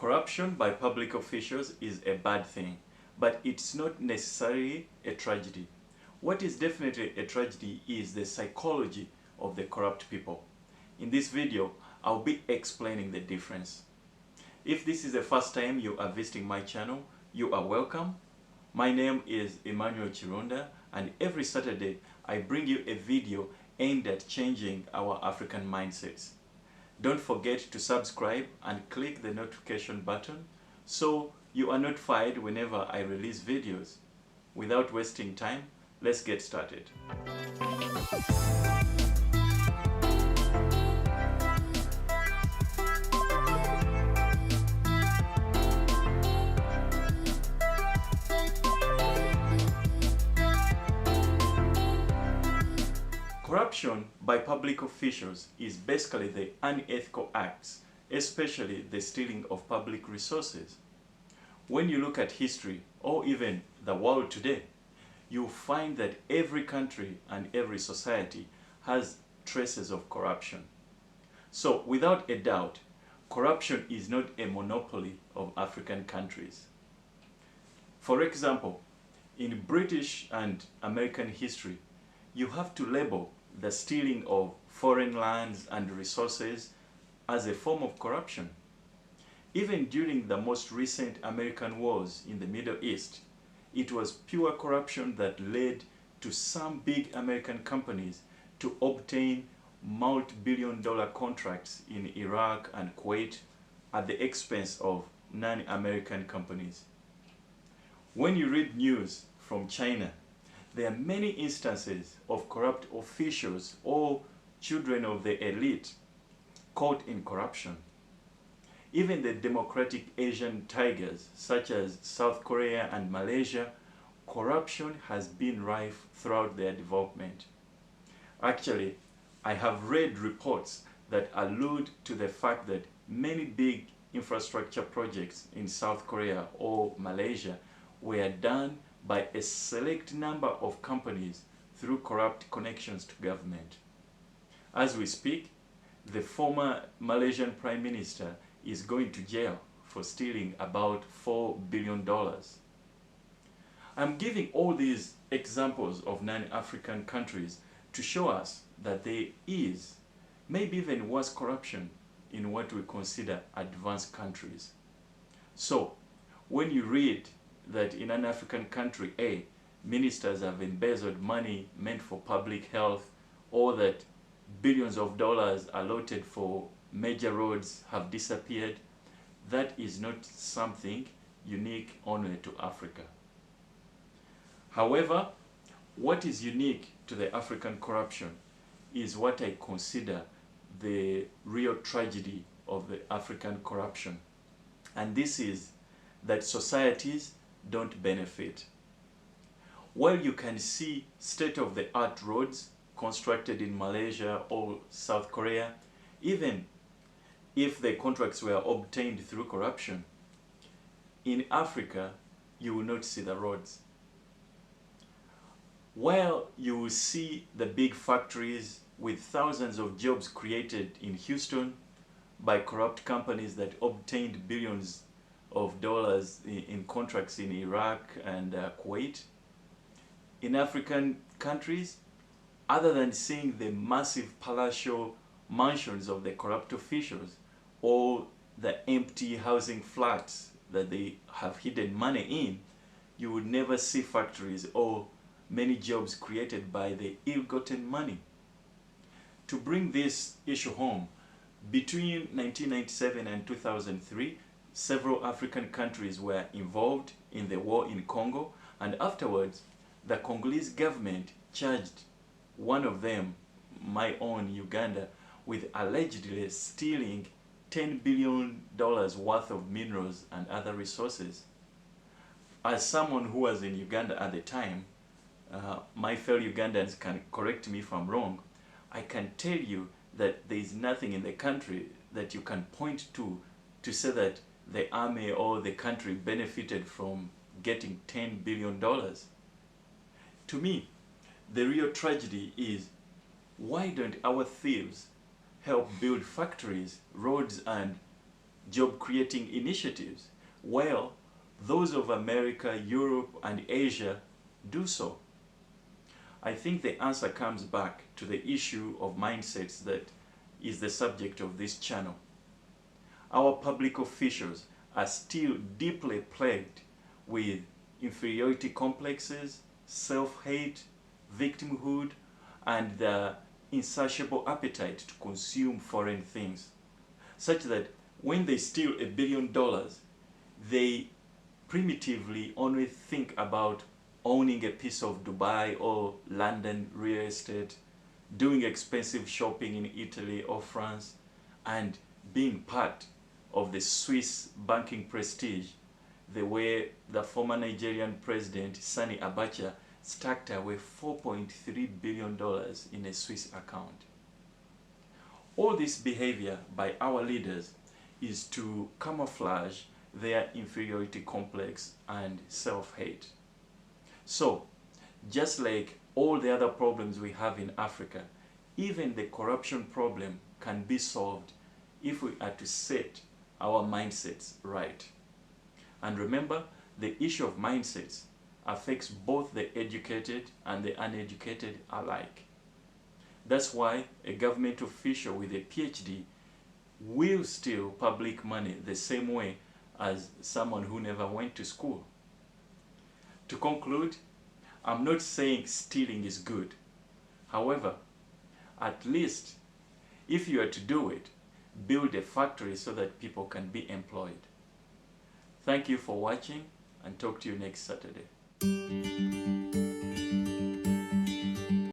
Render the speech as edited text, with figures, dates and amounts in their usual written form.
Corruption by public officials is a bad thing, but it's not necessarily a tragedy. What is definitely a tragedy is the psychology of the corrupt people. In this video, I'll be explaining the difference. If this is the first time you are visiting my channel, you are welcome. My name is Emmanuel Chironda, and every Saturday I bring you a video aimed at changing our African mindsets. Don't forget to subscribe and click the notification button so you are notified whenever I release videos. Without wasting time, let's get started. Corruption by public officials is basically the unethical acts, especially the stealing of public resources. When you look at history, or even the world today, you'll find that every country and every society has traces of corruption. So, without a doubt, corruption is not a monopoly of African countries. For example, in British and American history, you have to label the stealing of foreign lands and resources as a form of corruption. Even during the most recent American wars in the Middle East, it was pure corruption that led to some big American companies to obtain multi-billion-dollar contracts in Iraq and Kuwait at the expense of non-American companies. When you read news from China, there are many instances of corrupt officials or children of the elite caught in corruption. Even the democratic Asian tigers, such as South Korea and Malaysia, corruption has been rife throughout their development. Actually, I have read reports that allude to the fact that many big infrastructure projects in South Korea or Malaysia were done by a select number of companies through corrupt connections to government. As we speak, the former Malaysian Prime Minister is going to jail for stealing about $4 billion. I'm giving all these examples of non-African countries to show us that there is, maybe even worse, corruption in what we consider advanced countries. So, when you read that in an African country A, ministers have embezzled money meant for public health, or that billions of dollars allotted for major roads have disappeared, that is not something unique only to Africa. However, what is unique to the African corruption is what I consider the real tragedy of the African corruption. And this is that societies don't benefit. While you can see state-of-the-art roads constructed in Malaysia or South Korea, even if the contracts were obtained through corruption, in Africa you will not see the roads. While you will see the big factories with thousands of jobs created in Houston by corrupt companies that obtained billions of dollars in contracts in Iraq and Kuwait, in African countries, other than seeing the massive palatial mansions of the corrupt officials or the empty housing flats that they have hidden money in, you would never see factories or many jobs created by the ill-gotten money. To bring this issue home, between 1997 and 2003, several African countries were involved in the war in Congo, and afterwards the Congolese government charged one of them, my own Uganda, with allegedly stealing $10 billion worth of minerals and other resources. As someone who was in Uganda at the time, my fellow Ugandans can correct me if I'm wrong, I can tell you that there is nothing in the country that you can point to say that the army or the country benefited from getting $10 billion. To me, the real tragedy is, why don't our thieves help build factories, roads, and job creating initiatives, while those of America, Europe, and Asia do so? I think the answer comes back to the issue of mindsets that is the subject of this channel. Our public officials are still deeply plagued with inferiority complexes, self-hate, victimhood, and the insatiable appetite to consume foreign things, such that when they steal $1 billion, they primitively only think about owning a piece of Dubai or London real estate, doing expensive shopping in Italy or France, and being part of the Swiss banking prestige, the way the former Nigerian president Sani Abacha stacked away $4.3 billion in a Swiss account. All this behavior by our leaders is to camouflage their inferiority complex and self-hate. So, just like all the other problems we have in Africa, even the corruption problem can be solved if we are to set our mindsets right. And remember, the issue of mindsets affects both the educated and the uneducated alike. That's why a government official with a PhD will steal public money the same way as someone who never went to school. To conclude, I'm not saying stealing is good. However, at least if you are to do it, build a factory so that people can be employed. Thank you for watching, and talk to you next Saturday.